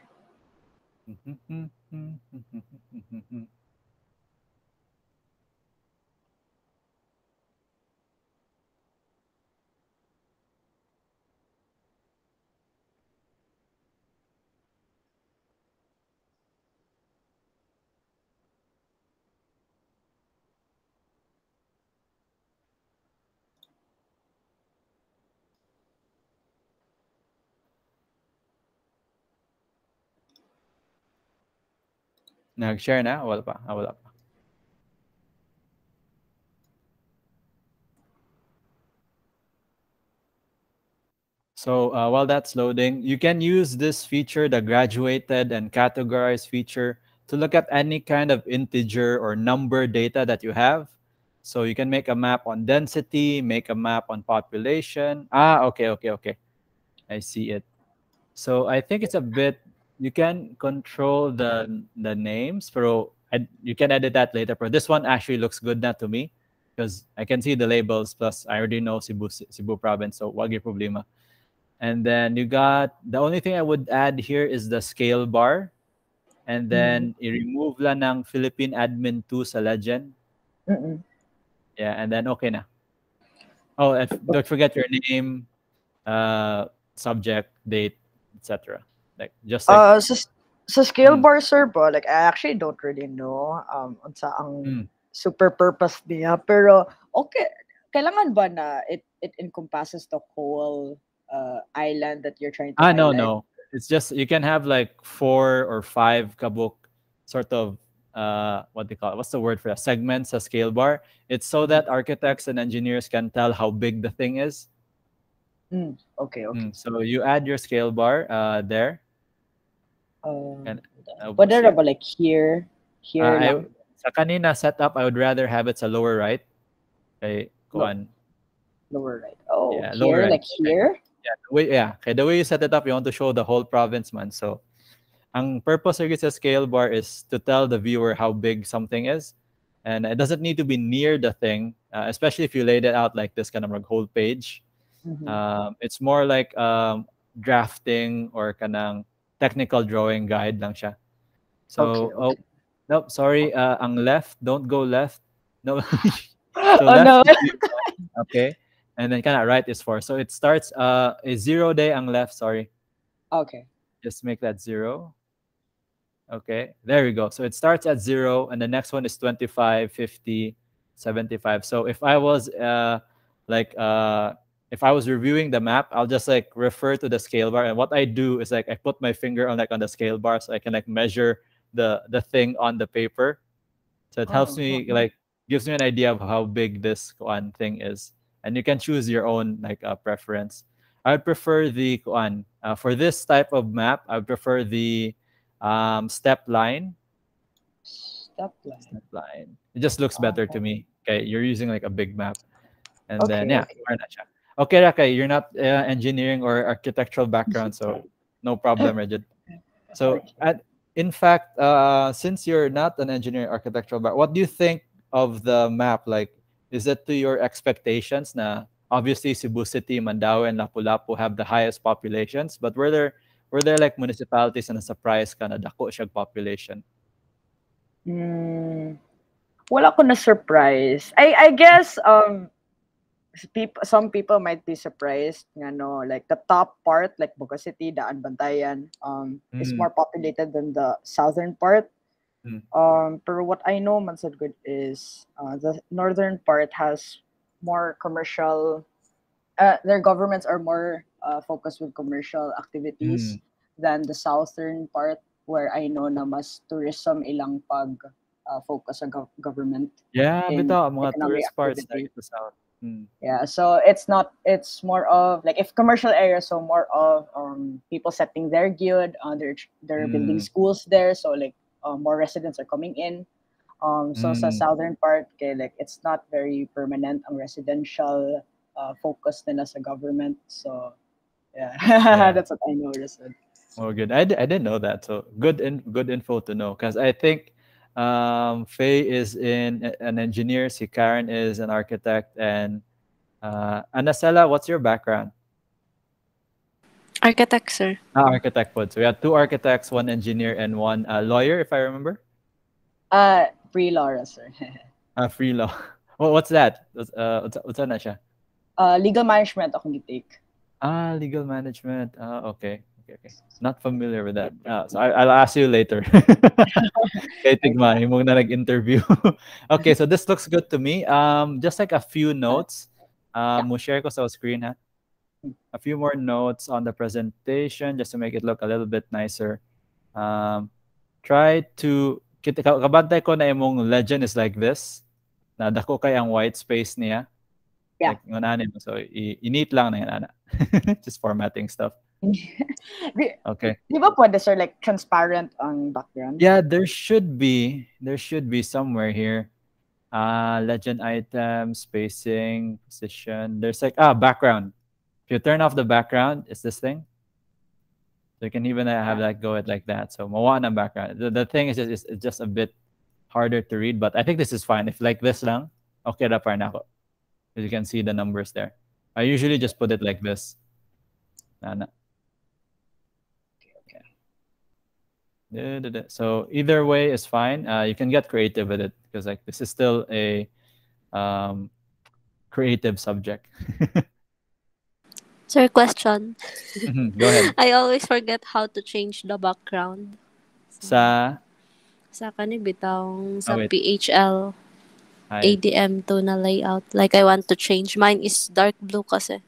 Nag-share na? Wala pa. Wala pa. So while that's loading, you can use this feature, the graduated and categorize feature, to look at any kind of integer or number data that you have. So you can make a map on density, make a map on population. Okay. I see it. So I think it's a bit, you can control the names, pero you can edit that later. But this one actually looks good now to me because I can see the labels, plus I already know Cebu province, so wag yung problema. And then you got, the only thing I would add here is the scale bar. And then i-remove lang ng Philippine Admin 2 sa legend. Yeah, and then okay na. Oh, don't forget your name, subject, date, etc. Like just like
Sa scale bar, sir, bro, like I actually don't really know unsa ang super purpose niya, pero okay, kailangan ba na it encompasses the whole island that you're trying to highlight?
No. It's just you can have like 4 or 5 kabuk sort of what they call it. What's the word for that? Segments, a scale bar. It's so that architects and engineers can tell how big the thing is.
Okay.
So you add your scale bar there.
And whether about like here lang.
Sa kanina setup, I would rather have it sa lower right. Okay, kuan.
Lower right. Oh,
yeah,
here,
lower right.
like here?
Okay, the way you set it up, you want to show the whole province, man. So, ang purpose of sa scale bar is to tell the viewer how big something is. And it doesn't need to be near the thing, especially if you laid it out like this kind of like whole page. It's more like drafting or kanang technical drawing guide lang siya. So,
okay.
Nope, sorry. Ang left, don't go left. No.
So
left
no.
okay. And then kind of right is 4. So it starts a 0 day ang left, sorry.
Okay.
Just make that 0. Okay, there we go. So it starts at 0 and the next one is 25, 50, 75. So if I was if I was reviewing the map, I'll just like refer to the scale bar, and what I do is like I put my finger on the scale bar so I can like measure the thing on the paper. So it helps me like gives me an idea of how big this one thing is, and you can choose your own like preference. I would prefer the for this type of map. I would prefer the step line.
Step
line. It just looks better to me. Okay, you're using like a big map, and then okay, Rakay, you're not engineering or architectural background, so no problem, Regid. So in fact, since you're not an engineering architectural background, what do you think of the map? Like, is it to your expectations? Na obviously Cebu City, Mandaue, and Lapu-Lapu have the highest populations, but were there like municipalities na surprise ka na dako siyang population?
Wala ko na surprise. I guess some people might be surprised nga no, like the top part like Boca City, Daan Bantayan is more populated than the southern part. Pero what I know man sad good is the northern part has more commercial their governments are more focused with commercial activities than the southern part, where I know na mas tourism ilang pag focus sa government.
Yeah, bitaw mga tourist parts na sa south.
Yeah, so it's more of like if commercial areas, so more of people setting their guild, they're building schools there, so like more residents are coming in. So sa southern part, okay, like it's not very permanent ang residential focus nila sa government. So yeah. That's what I know.
Oh, good. I didn't know that. So good info to know, because I think Faye is an engineer. Si Karen is an architect. And Anasela, what's your background?
Architect, sir.
Architect food. So we had two architects, one engineer, and one lawyer, if I remember.
Pre-Laura, sir.
Free law. Well, what's that? What's that na siya?
Legal management akong gitake.
Legal management. Okay. Not familiar with that. So I'll ask you later. Kay Tigma, yung na nag-interview. Okay, so this looks good to me. Just like a few notes. Mo share ko sa screen, ha? A few more notes on the presentation just to make it look a little bit nicer. Try to kabantay ko na imong legend is like this. Na dako kay ang white space niya.
Yeah.
Like ngunanin mo. So init lang na yan, just formatting stuff. Okay.
Di ba pwede, sir, like transparent ang background?
Yeah, there should be somewhere here. Legend item, spacing, position. There's like background. If you turn off the background, it's this thing. So you can even have that go it like that. So mawa ng background. The thing is it's just a bit harder to read, but I think this is fine. If like this lang, okay ra pa na ako. Because you can see the numbers there. I usually just put it like this. Okay. So either way is fine. You can get creative with it because like this is still a creative subject.
Sir, question.
Go ahead.
I always forget how to change the background.
Sa
kani bitawng sa
wait.
PHL
Hi.
ADM2 na layout. Like I want to change. Mine is dark blue kasi.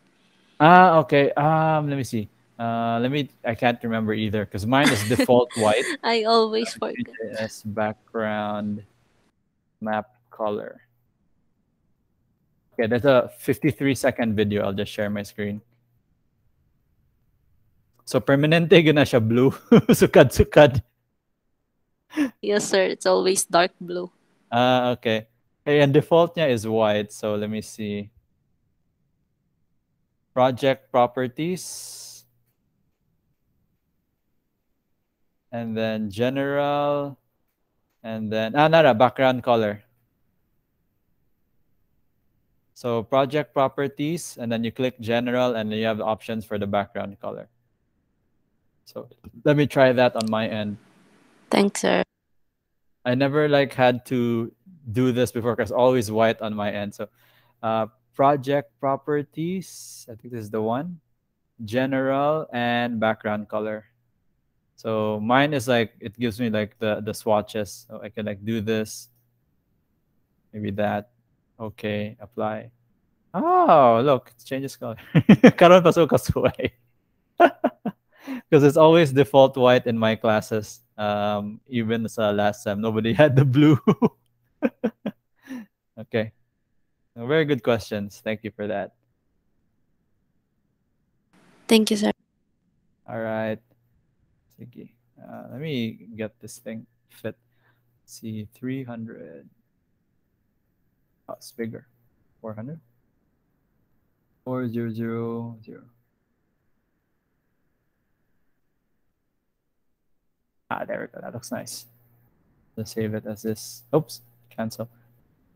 Okay. Let me see. I can't remember either because mine is default white.
I always forget.
As background map color. Okay, there's a 53-second video. I'll just share my screen. So permanente gina siya blue. Sukad.
Yes, sir. It's always dark blue.
Okay. Okay, and default niya is white. So let me see. Project properties. And then general. And then background color. So project properties, and then you click general, and then you have the options for the background color. So let me try that on my end.
Thanks, sir.
I never had to do this before because always white on my end. So project properties, I think this is the one. General and background color. So mine is it gives me the swatches. So I can do this. Maybe that. Okay, apply. Oh, look, it changes color. Karon pa so kasuway. Because it's always default white in my classes. Even sa last time, nobody had the blue. Okay. Very good questions. Thank you for that.
Thank you, sir.
All right. Let me get this thing fit. Let's see, 300. Oh, it's bigger. 400. 4000. There we go. That looks nice. Let's save it as this. Oops, cancel.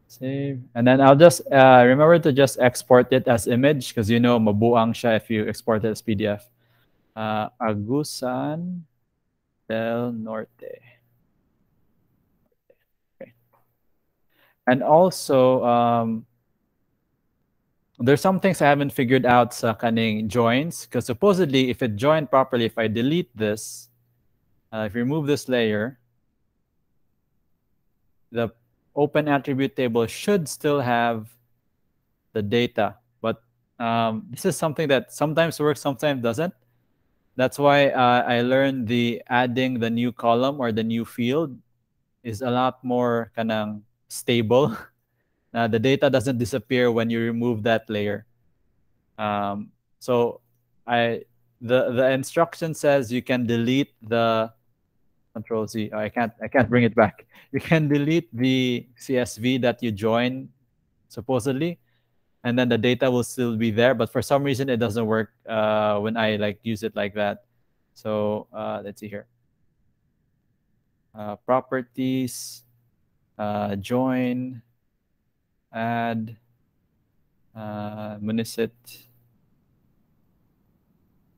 Save. And then I'll just remember to just export it as image because mabuang siya if you export it as PDF. Agusan del Norte. Okay. And also, there's some things I haven't figured out sa kaning joins because supposedly if it joined properly, if I delete this, if you remove this layer, the open attribute table should still have the data. But this is something that sometimes works, sometimes doesn't. That's why I learned adding the new column or the new field is a lot more kanang stable. The data doesn't disappear when you remove that layer. So the instruction says you can delete the Control Z. I can't bring it back. You can delete the CSV that you join supposedly, and then the data will still be there. But for some reason, it doesn't work when I use it like that. So let's see here. Properties. join, add, Munisit.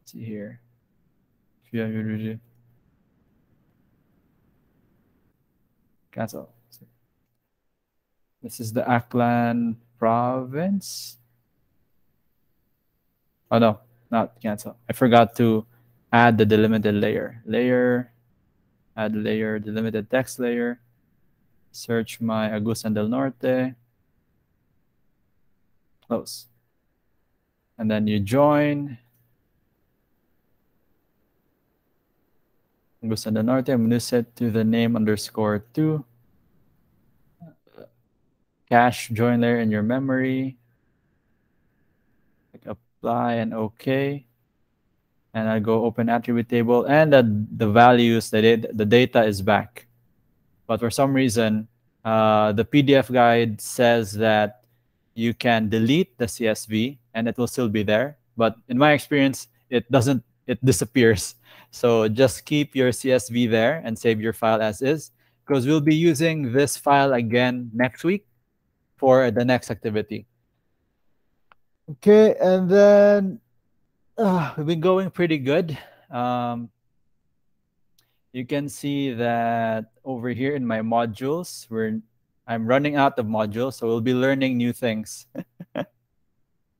Let's see here. Cancel. This is the Aklan province. Oh no, not cancel. I forgot to add the delimited layer. Add layer, delimited text layer. Search my Agusan del Norte. Close. And then you join Agusan del Norte. I'm going to set to the name _2. Cache join layer in your memory. Click apply and OK. And I go open attribute table, and the values, the data is back. But for some reason, the PDF guide says that you can delete the CSV and it will still be there. But in my experience, it doesn't. It disappears. So just keep your CSV there and save your file as is, because we'll be using this file again next week for the next activity. Okay, and then we've been going pretty good. You can see that over here in my modules, I'm running out of modules, so we'll be learning new things.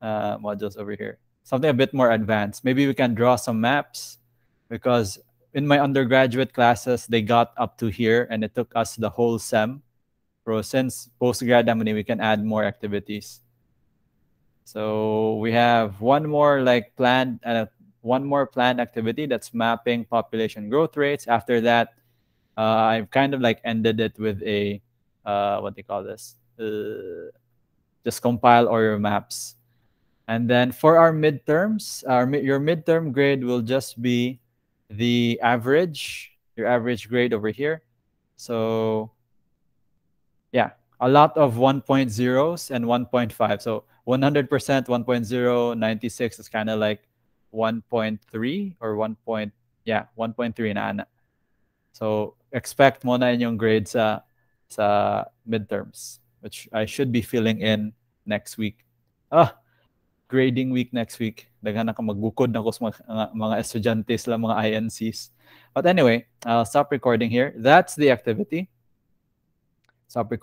Modules over here. Something a bit more advanced. Maybe we can draw some maps, because in my undergraduate classes, they got up to here and it took us the whole sem. So since postgrad, we can add more activities. So we have one more planned activity that's mapping population growth rates. After that, I've kind of ended it with a what do you call this? Just compile all your maps. And then for our midterms, your midterm grade will just be the average, your average grade over here. So yeah, a lot of 1.0s and 1.5. So 100%, 1.0, 96 is kind of like 1.3 or 1.3 na. So expect mo na inyong grade sa midterms, which I should be filling in next week. Grading week next week. Daghan na ka magbukod na ko sa mga estudyante sila, mga INCs. But anyway, I'll stop recording here. That's the activity. Stop recording.